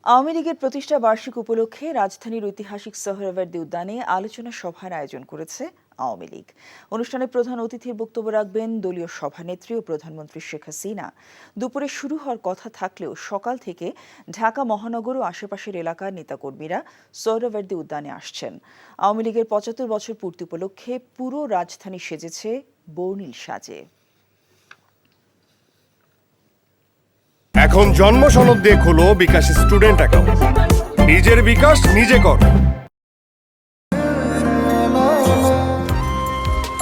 আওয়ামী লীগের প্রতিষ্ঠা বার্ষিক উপলক্ষে রাজধানীর ঐতিহাসিক সোহরাওয়ার্দী উদ্যানে আলোচনা সভার আয়োজন করেছে আওয়ামী লীগ। অনুষ্ঠানে প্রধান অতিথির বক্তব্য রাখবেন দলীয় সভানেত্রী ও প্রধানমন্ত্রী শেখ হাসিনা। দুপুরে শুরু হওয়ার কথা থাকলেও সকাল থেকে ঢাকা মহানগর ও আশেপাশের এলাকার নেতাকর্মীরা সোহরাওয়ার্দী উদ্যানে আসছেন। আওয়ামী লীগের ৭৫ বছর পূর্তি উপলক্ষে পুরো রাজধানী সেজেছে বর্ণিল সাজে। এখন জন্ম সনদ দিয়ে খোলো বিকাশ স্টুডেন্ট অ্যাকাউন্ট। নিজের বিকাশ নিজে কর।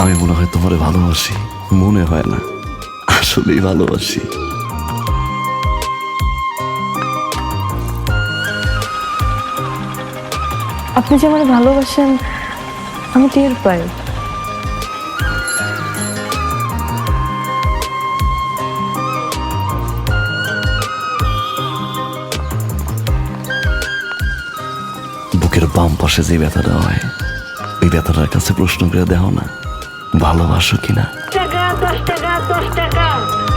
আমি মনে হয় তোমারে ভালোবাসি, মনে হয় না, আসলেই ভালোবাসি। আপনি যে আমাকে ভালোবাসেন আমি টের পাই। বুকের বাম পাশে যে ব্যথাটা হয়, ওই ব্যথাটার কাছে প্রশ্ন করে দেখো না, ভালোবাসো কিনা। 10 টাকা 10 টাকা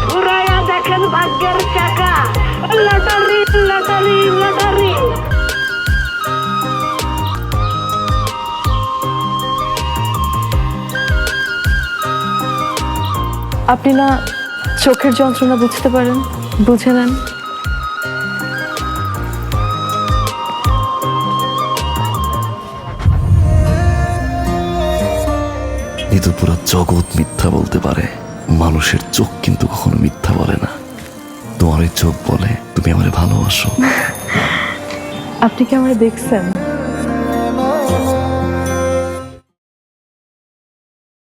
ঘুরাইয়া দেখেন ভাগ্যের চাকা। Lottery lottery lottery. আপনি না চোখের যন্ত্রণা বুঝতে পারেন, বুঝে নেন। কিন্তু পুরো জগৎ মিথ্যা বলতে পারে, মানুষের চোখ কিন্তু কখনো মিথ্যা বলে না। তোমার ওই চোখ বলে তুমি আমারে ভালোবাসো। আপনি কি আমারে দেখছেন?